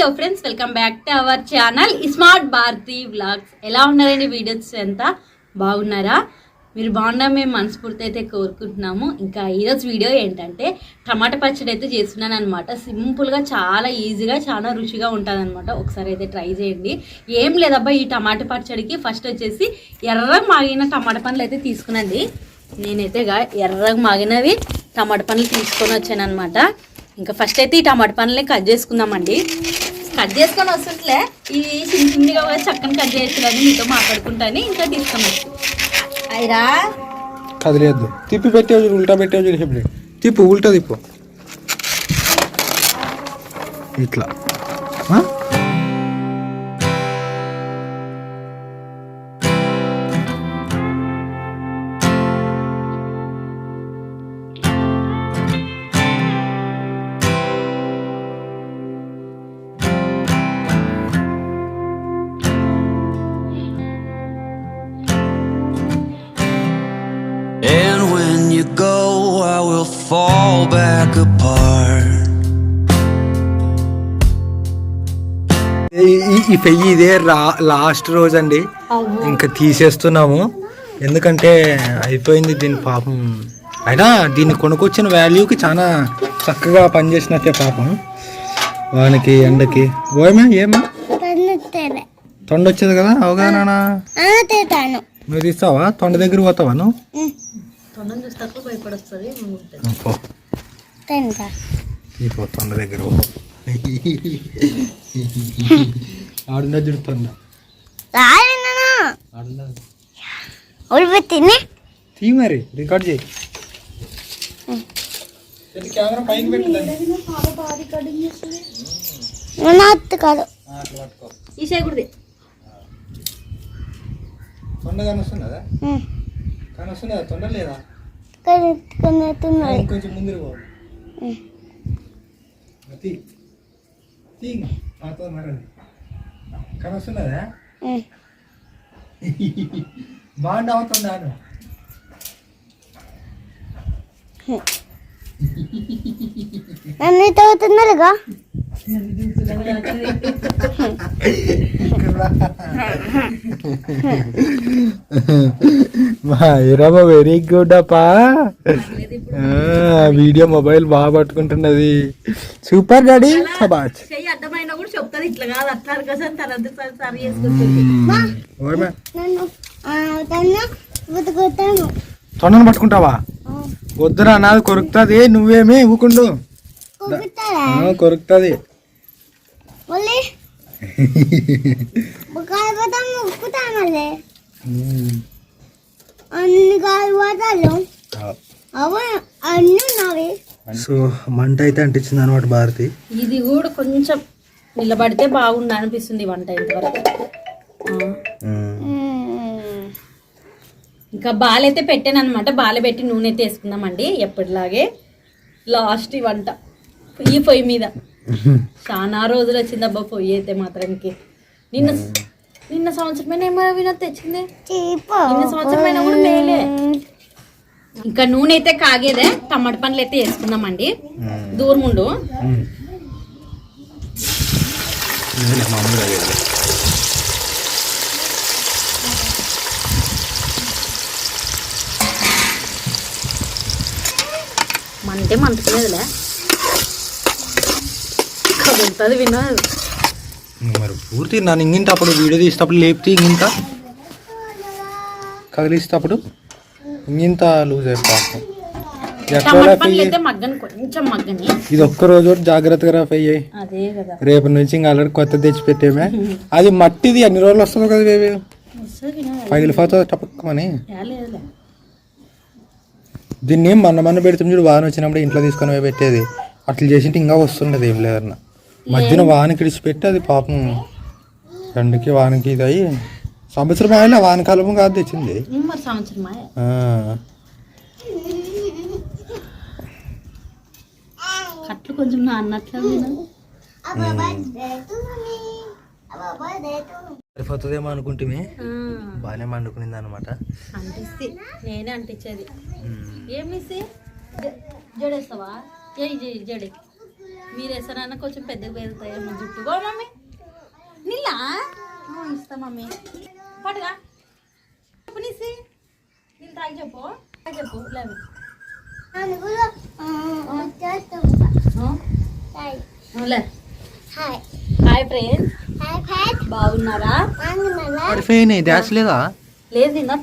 Hello friends, welcome back to our channel smart Bharathi vlogs. ఎలా ఉన్నారండి? Videos అంతా బాగున్నారా? మీరు బాగున్నా మేము మనస్ఫూర్తి అయితే కోరుకుంటున్నాము. ఇంకా ఈరోజు వీడియో ఏంటంటే టమాటా పచ్చడి అయితే చేస్తున్నాను అనమాట. సింపుల్గా, చాలా ఈజీగా, చాలా రుచిగా ఉంటుంది అనమాట. ఒకసారి అయితే ట్రై చేయండి. ఏం లేదబ్బా, ఈ టమాటా పచ్చడికి ఫస్ట్ వచ్చేసి ఎర్రగా మాగిన టమాటా పండ్లు అయితే తీసుకునండి. నేనైతే ఎర్రగా మాగినవి టమాటా పండ్లు తీసుకొని వచ్చాను అనమాట. ఇంకా ఫస్ట్ అయితే ఈ టమాటా పండ్లని కట్ చేసుకుందామండి. కట్ చేసుకొని వస్తుంటే ఇవి చిన్నగా చక్కని కట్ చేయాలని మీతో మాట్లాడుకుంటాను. ఇంకా తీసుకొని వచ్చు అయిరా కదిలేదు. తిప్పి పెట్టేవి, ఉల్టా పెట్టేవి. తిప్పు, ఉల్టా తిప్పు, ఇట్లా. Fall back apart. ఈ పెయ్యి ఇదే లాస్ట్ రోజు అండి. ఇంకా తీసేస్తున్నాము, ఎందుకంటే అయిపోయింది దీని పాపం. అయినా దీన్ని కొనుక్కొచ్చిన వాల్యూకి చాలా చక్కగా పనిచేసినట్టే పాపం. వానికి ఎండకి ఏమా తొండ వచ్చేది కదా, అవగానా? నువ్వు తీస్తావా? తొండ దగ్గర పోతావా నువ్వు? తొండ దగ్గర ఆడుందా జుడుతుందా? తీ మరి రికార్డ్ చేయి. కెమెరా పైకి పెట్టలేదు. తొండ కానొస్తున్నదా? కానొస్తున్నదా? తొండ లేదా? కొంచెం ముందు కనొస్తున్నదా? బాగుండి అవుతున్నాను. అవుతున్నారుగా వెరీ గుడ్ అప్పా. వీడియో మొబైల్ బాగా పట్టుకుంటున్నది. Super daddy. తొండను పట్టుకుంటావా? వద్దురా, నాది కొరుకుతుంది. నువ్వేమి ఊకుండు, కొరుకుతుంది. సో మంట అయితే అంటించింది అనమాట భారతి. ఇది కూడా కొంచెం నిలబడితే బాగుండు అనిపిస్తుంది వంట ఇంతవరకు. ఇంకా బాలైతే పెట్టాను అనమాట. బాల పెట్టి నూనె అయితే వేసుకుందామండి. ఎప్పటిలాగే లాస్ట్ ఈ వంట ఈ పొయ్యి మీద. చాలా రోజులు వచ్చింది అబ్బా పొయ్యి అయితే మాత్రానికి. నిన్న సంవత్సరమైన ఏమో వినోద్ తెచ్చింది. నిన్న సంవత్సరమైన కూడా మేలే. ఇంకా నూనె అయితే కాగేదే. టమాటా పండ్లు అయితే వేసుకుందామండి. దూరం ఉండు. మంటే మంటలేదులే, కదులుతుంది వినోద్. మరి పూర్తి నన్ను ఇంగింత అప్పుడు వీడియో తీసేటప్పుడు లేపితే ఇంగింత కదిలిస్తేప్పుడు ఇంగింత లూజ్ అయిపోతాం. ఇది ఒక్క రోజు జాగ్రత్తగా ఫ్రై అయ్యి. రేపు నుంచి ఇంకా ఆల్రెడీ కొత్త తెచ్చి పెట్టేమే. అది మట్టిది అన్ని రోజులు వస్తుంది కదా బేబీ, పగిలిపోతుంది టపక్కమని. దీన్ని మన పెడుతుంది చూడు. వాన వచ్చినప్పుడు ఇంట్లో తీసుకొని పెట్టేది. అట్లా చేసింటే ఇంకా వస్తుండదు. ఏం లేదన్నా మధ్యన వానకి ఇడిచిపెట్టి అది పాపం ఎండకి వానకి ఇది అయ్యి సంవత్సరం ఆయన వానకాలము కాదు తెచ్చింది. కట్లు కొంచెం అన్నట్లు సరిపోతుందేమో అనుకుంటే బాగానే మండుకునింది అనమాట. అంటిస్తే నేనే అంటించేది. ఏమి జడేస్తావా? జడే మీరు వేసారన్నా కొంచెం పెద్దగా పెరుగుతాయేమో జుట్టు. గో మమ్మీ నీళ్ళా ఇస్తా మమ్మీ పట్టుగా చెప్పు నీసి నీళ్ళు తాగి చెప్పు చెప్పు లేదు హాయ్ ఫ్రెండ్స్ బాగున్నారా? డాష్ లేదా? లేదు నిన్న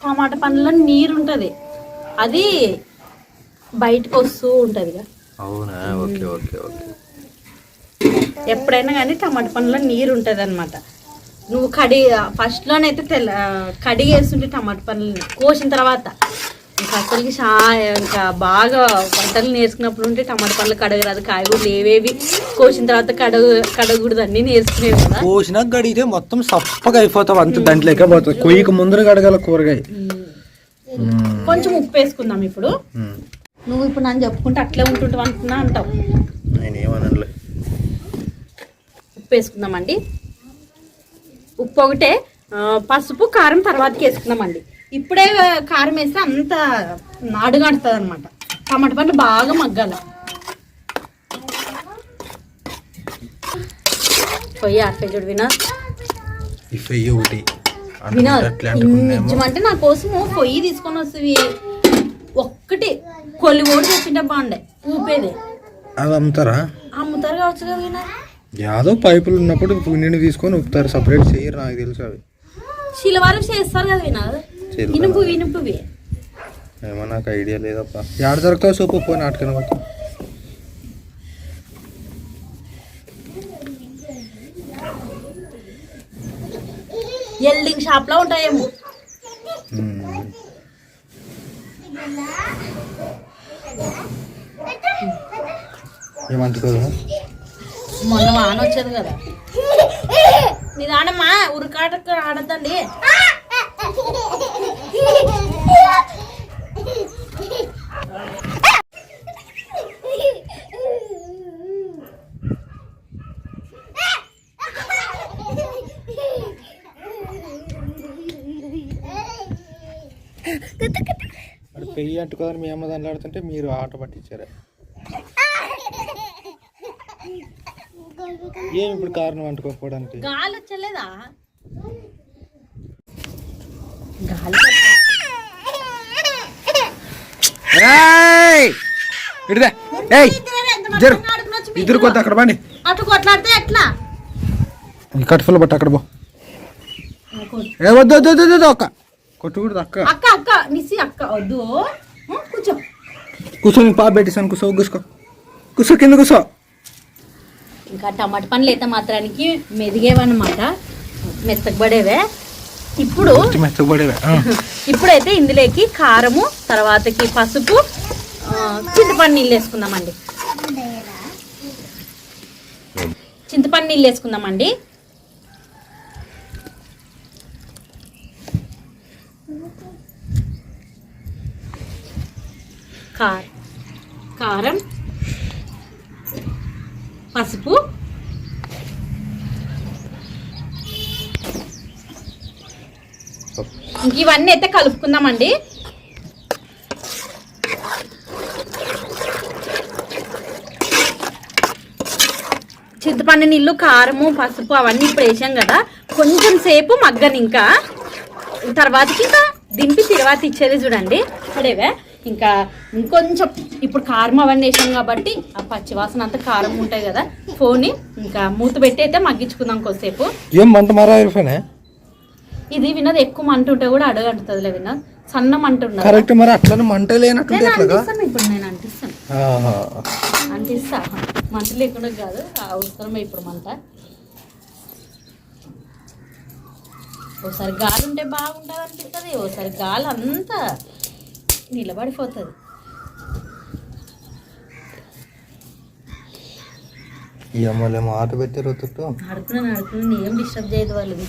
టమాటా పండ్లలో నీరు ఉంటుంది, అది బయటకు వస్తూ ఉంటుంది. అవునా? Okay okay okay. ఎప్పుడైనా కానీ టమాటా పండ్లలో నీరు ఉంటుంది అనమాట. నువ్వు ఫస్ట్లోనైతే కడిగి వేస్తుంటే టమాటా పండ్లని కోసిన తర్వాత ఇంకా అసలుకి ఇంకా బాగా వంటలు నేర్చుకున్నప్పుడు ఉంటే టమాటా పండ్లు కడగరాదు, కాయగూరలు ఏవేవి కోసిన తర్వాత కడగకూడదు అన్నీ నేర్చుకునేవి కదా. కోసిన కడిగితే మొత్తం సప్పగా అయిపోతావు, అంత దాంట్లో ఎక్కపోతుంది. కొయ్యకు ముందర కడగల కూరగాయ. కొంచెం ఉప్పు వేసుకుందాం ఇప్పుడు. నువ్వు ఇప్పుడు నన్ను చెప్పుకుంటే అట్లే ఉంటుంటావు అనుకున్నా అంటావు. నేనేమనలే. ఉప్పు వేసుకుందామండి. ఉప్పు ఒకటే, పసుపు కారం తర్వాతకి వేసుకుందామండి. ఇప్పుడే కారం వేస్తే అంత నాడుగడుతుంది అనమాట. టమాటా పండ్లు బాగా మగ్గాల. పొయ్యి ఆర్పే చూడు వినోద్. నిజమంటే నా కోసము పొయ్యి తీసుకొని వస్తుంది. ఒక్కటి కొల్లి ఓడి తెచ్చింటే బాగుండే ఊపేది. అది అమ్ముతారా? అమ్ముతారు కావచ్చు కదా వినోద్. యాదో పైపులు ఉన్నప్పుడు నిన్ను తీసుకొని ఊపుతారు, సపరేట్ చేయరు నాకు తెలుసు. అవి శిలవారం చేస్తారు కదా వినోద్. ఇనుపువి ఏమో నాకు ఐడియా లేదప్ప. ఎక్కడ దొరుకుతావు సూపు పో నాటకం బట్టి. ఎల్డింగ్ షాప్ లో ఉంటాయేమో. ఏమంటుకోదు? మొన్న వాన వచ్చేది కదా. నిదానమ్మా ఉరికాట ఆడద్దండి. పెయ్యి అంటుకోదని మీ అమ్మ దాంట్లో ఆడుతుంటే మీరు ఆట పట్టించారా? ఏమి ఇప్పుడు కారణం అంటుకోకపోవడానికి? గాలి వచ్చలేదా? గాలి ఇద్దరు కొద్ది అక్కడ బండి అటు కొట్లాడితే ఎట్లా? కట్టుఫుల్ బట్ట అక్కడ పో. ఏ వద్దు వద్దు వద్దు అక్క కొట్టుకూడదు. అక్క అక్క అక్క నిసి అక్క వద్దు. కూర్చో కూర్చొని పాప పెట్టేసాను. కూర్చో కూర్చో కూర్చో కింద కూర్చో. ఇంకా టమాటా పండ్లు అయితే మాత్రానికి మెదిగేవన్నమాట, మెత్తకబడేవే. ఇప్పుడైతే ఇందులోకి కారము తర్వాతకి పసుపు చింతపండు నీళ్ళు వేసుకుందామండి. చింతపండు నీళ్ళు వేసుకుందామండి. కారం పసుపు ఇంక ఇవన్నీ అయితే కలుపుకుందామండి. చింతపండు నీళ్ళు కారము పసుపు అవన్నీ ఇప్పుడు వేసాం కదా, కొంచెం సేపు మగ్గని ఇంకా తర్వాతకి ఇంకా దింపి తర్వాత ఇచ్చేది చూడండి. అదేవే ఇంకా ఇంకొంచెం ఇప్పుడు కారం అవన్నీ వేసాం కాబట్టి ఆ పచ్చివాసన అంతా కారం ఉంటాయి కదా, ఫోన్ని ఇంకా మూత పెట్టి అయితే మగ్గించుకుందాం కొద్దిసేపు. ఏం మంట మరా? ఇది వినోద్ ఎక్కువ మంట ఉంటే కూడా అడగంటుతుంది వినోద్, సన్న మంట ఉండదు. కరెక్ట్. మరి అట్లా మంట లేనట్టు ఇప్పుడు నేను అంటిస్తా మంట లేకుండా కాదు, అవసరమే ఇప్పుడు మంట. ఓసారి గాలి ఉంటే బాగుంటుంది అనిపిస్తుంది, ఓసారి గాలి అంతా నిలబడిపోతుంది. ఈ అమ్మలేమో ఆట పెట్టారు. ఆడుకున్నాను ఏం డిస్టర్బ్ చేయదు వాళ్ళది.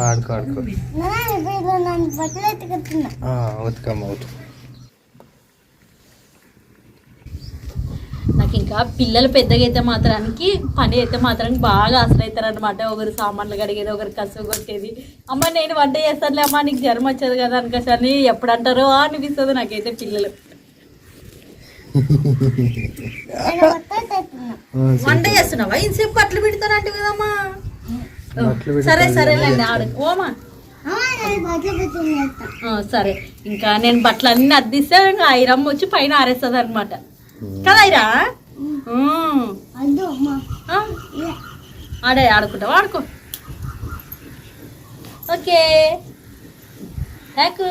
ఆడుకో ఆడుకో ఉతకమ్మ. నాకు నాకు ఇంకా పిల్లలు పెద్దగా అయితే మాత్రానికి పని అయితే మాత్రానికి బాగా ఆశ్రయితారు అనమాట. ఒకరు సామాన్లు కడిగేది, ఒకరు కసువు కొట్టేది. అమ్మ నేను వంట చేస్తానులే అమ్మ, నీకు జ్వరం వచ్చేది కదా అనుకోసని ఎప్పుడు అంటారో అనిపిస్తుంది నాకైతే పిల్లలు. వంట చేస్తున్నావా? ఇంతసేపు బట్టలు పెడతానంటే కదమ్మా. సరే సరేలేండి ఆడు ఓమా. సరే ఇంకా నేను బట్టలు అన్ని అద్దిస్తే ఇంకా ఐరమ్మ వచ్చి పైన ఆరేస్తుంది అనమాట కదా ఐరా. ఆడే ఆడుకుంటావా? ఆడుకో. Okay thank you.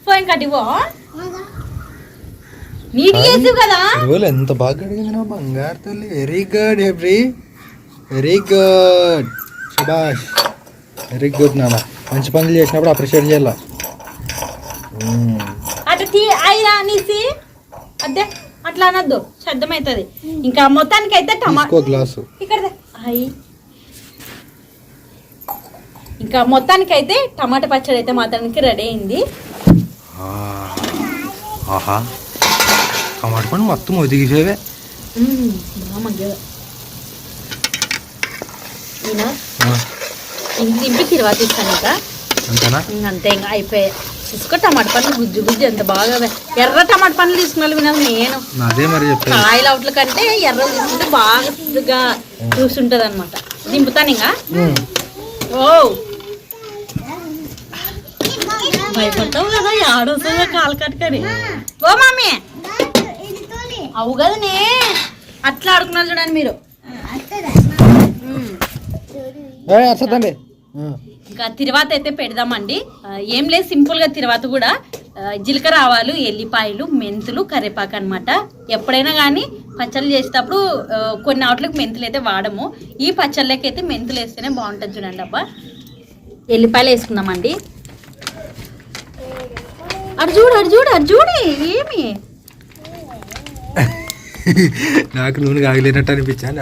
ఫోన్ కట్టివో నీట్గా వేసావు కదా. ఎంత బాగా అడిగింది నా బంగారు తల్లి. Very good every, very good, శభాష్, వెరీ గుడ్ నాన్న. మంచి పనులు చేసినప్పుడు అప్రిషియేట్ చేయాల. అట్లా అయిరా అనేసి అదే అట్లా అనద్దు, శబ్దమవుతుంది. ఇంకా మొత్తానికి అయితే టమాటో గ్లాసు ఇక్కడ అయ్యి. ఇంకా మొత్తానికి అయితే టమాటా పచ్చడి అయితే మాత్రానికి రెడీ అయింది. ఆహా, టమాటా పండు మొత్తం ఒదిగిసేవే. ఇంటి తిరువాత ఇస్తాను ఇంకా అంతే. ఇంకా అయిపోయాయి. చూసుకో టమాటా పండ్లు గుజ్జు గుజ్జు ఎంత బాగా. ఎర్ర టమాటా పండ్లు తీసుకున్నాను వినాలి నేను. కాయల అవుట్ల కంటే ఎర్ర తీసుకుంటే బాగా చూసుంటది అనమాట. దింపుతాను ఇంకా. ఓ భయపడతావు కదా ఆడొస్తుందా కాలు కట్టుకొని. ఓ మమ్మీ అవు కదనే అట్లా ఆడుకున్నారు చూడండి మీరు. ఇంకా తిరువాత అయితే పెడదామండి. ఏం లేదు, సింపుల్గా తిరువాత కూడా జీలకర్ర ఆవాలు, ఎల్లిపాయలు, మెంతులు, కరివేపాకు అనమాట. ఎప్పుడైనా కానీ పచ్చళ్ళు చేసేటప్పుడు కొన్ని ఆటలకు మెంతులు అయితే వాడము. ఈ పచ్చళ్ళకి అయితే మెంతులు వేస్తేనే బాగుంటుంది చూడండి. అబ్బా ఎల్లిపాయలు వేసుకుందామండి. అటు చూడు ఏమి నాకు నూనె కాగలేనట్టు అనిపించాను.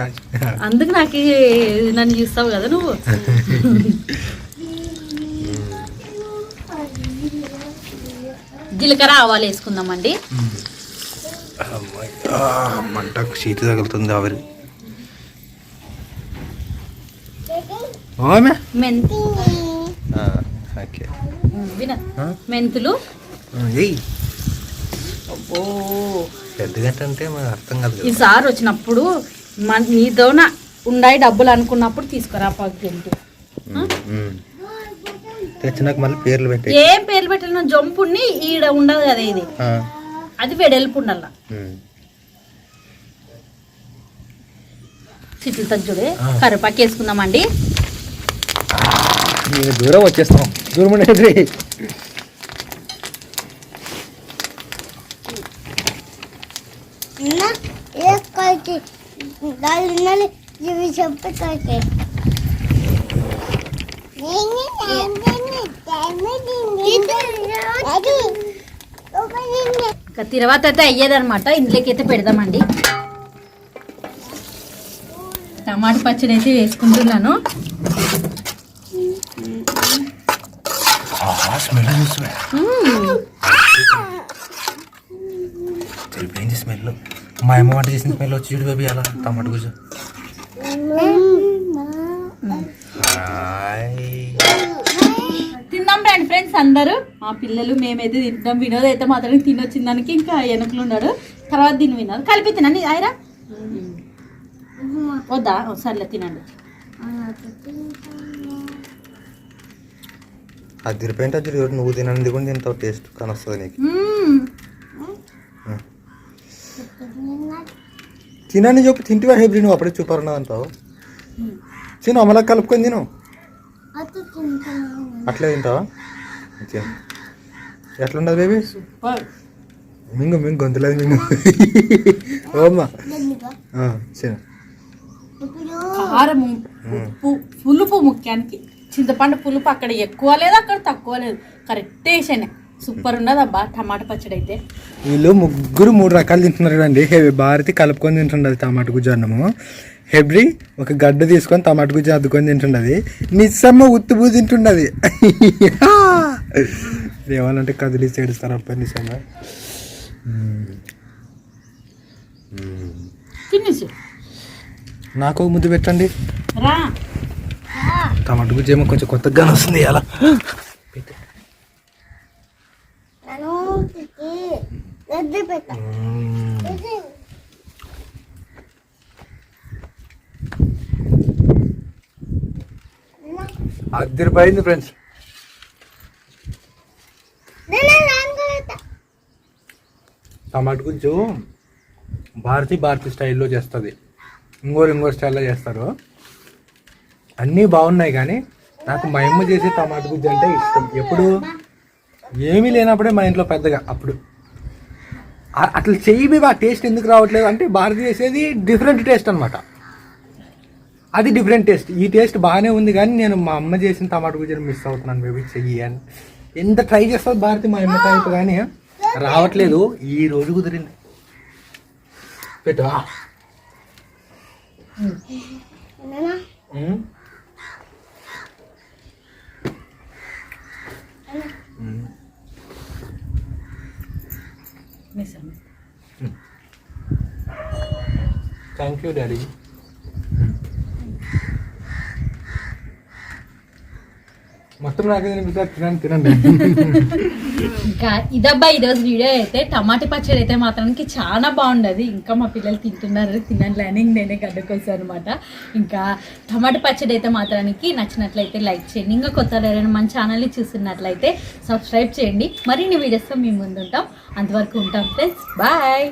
అందుకు నాకు నన్ను చూస్తావు కదా నువ్వు. జీలకర్ర ఆవాలు వేసుకుందామండి. మంటకు శీత తగులుతుంది ఆవిరి. మెంతులు ఎందుకంటే అర్థం కాదు. ఈసారి వచ్చినప్పుడు నీతోన ఉండాయి డబ్బులు అనుకున్నప్పుడు తీసుకురా పగ్గింటి. తెచ్చినాక మళ్ళీ పేర్లు పెట్టి ఏం పేర్లు పెట్టాలి? జంపుని ఈడ ఉండదు కదా, ఇది అది వెడల్పు ఉండాల. చిట్లు తజ్జుడే కరివేపాకు వేసుకుందామండి. దూరం వచ్చేస్తాం, దూరం ఉండేది. తర్వాత అయితే అయ్యేదనమాట. ఇంట్లోకి అయితే పెడదామండి. టమాటా పచ్చడి అయితే వేసుకుంటున్నాను. స్మెల్ మా అమ్మ వంట చేసిన స్మెల్ వచ్చి చూడు బేబీ అలా టమాటా గుజ్జు. తిందాం రండి ఫ్రెండ్స్ అందరూ. మా పిల్లలు మేమైతే తింటాం. వినోద్ అయితే మాత్రం తినొచ్చిన దానికి ఇంకా వెనకలు ఉన్నాడు. తర్వాత దీన్ని వినోద్ కలిపి తినండి. ఆయరా వద్దా? సర్లే తినండి. అది తిరిపోయింటే అది నువ్వు తినండి కూడా తింటావు, టేస్ట్ కానీ వస్తుంది నీకు. తినని చెప్పు తింటివా హెబ్రి? నువ్వు అప్పుడే చూపరన్నా అంటావు. తిను అమలా కలుపుకొని తిను. అట్లే తింటావా? ఎట్లుండదు బేబీ? మింగు గొంతులేదు మింగు. ఓమ్మా తిను. కారం, ఉప్పు, పులుపు ముఖ్యానికి. చింతపండు పులుపు అక్కడ ఎక్కువ లేదు, అక్కడ తక్కువ లేదు, కరెక్ట్ వేసానే. సూపర్ ఉన్నది అబ్బా టమాటా పచ్చడి అయితే. వీళ్ళు ముగ్గురు 3 రకాలు తింటున్నారు కదండి. భారతి కలుపుకొని తింటుండదు టమాటా గుజ్జు అన్నము. హెబ్రి ఒక గడ్డ తీసుకొని టమాటా గుజ్జు అద్దుకొని తింటుండది. నిస్సమ్మ ఉత్తుబూ తింటుండది. ఏమనంటే కదిలిసి ఏడుస్తారు అబ్బాయి నిస్సమ్మ. తినేసి నాకు ఒక ముద్దు పెట్టండి. రా. టమాటా గుజ్జు ఏమో కొంచెం కొత్తగా వస్తుంది అలా. అద్దరిపోయింది ఫ్రెండ్స్. టమాటా గుజ్జు భారతీ స్టైల్లో చేస్తుంది, ఇంకోరు స్టైల్లో చేస్తారు. అన్నీ బాగున్నాయి కానీ నాకు మా అమ్మ చేసే టమాటా గుజ్జు అంటే ఇష్టం. ఎప్పుడు ఏమీ లేనప్పుడే మా ఇంట్లో పెద్దగా అప్పుడు అట్లా చెయ్యి ఆ టేస్ట్ ఎందుకు రావట్లేదు అంటే భారతీ చేసేది డిఫరెంట్ టేస్ట్ అనమాట. అది డిఫరెంట్ టేస్ట్. ఈ టేస్ట్ బాగానే ఉంది కానీ నేను మా అమ్మ చేసిన టమాటా గుజ్జుని మిస్ అవుతున్నాను. మేబీ చెయ్యి అని ఎంత ట్రై చేస్తుంది భారతి మా అమ్మ టైప్ కానీ రావట్లేదు. ఈ రోజు కుదిరింది. పెట్టు. Thank you daddy. మొత్తం నాకే తినండి. ఇంకా ఇదబ్బా ఈరోజు వీడియో అయితే. టమాటా పచ్చడి అయితే మాత్రానికి చాలా బాగుండదు. ఇంకా మా పిల్లలు తింటున్నారు, తినండి అని నేనే గడ్డకొస్తాను అనమాట. ఇంకా టమాటా పచ్చడి అయితే మాత్రానికి నచ్చినట్లయితే లైక్ చేయండి. ఇంకా కొత్త ఎవరైనా మన ఛానల్ని చూస్తున్నట్లయితే సబ్స్క్రైబ్ చేయండి. మరిన్ని వీడియోస్తో మేము ముందు ఉంటాం. అంతవరకు ఉంటాం ఫ్రెండ్స్. బాయ్.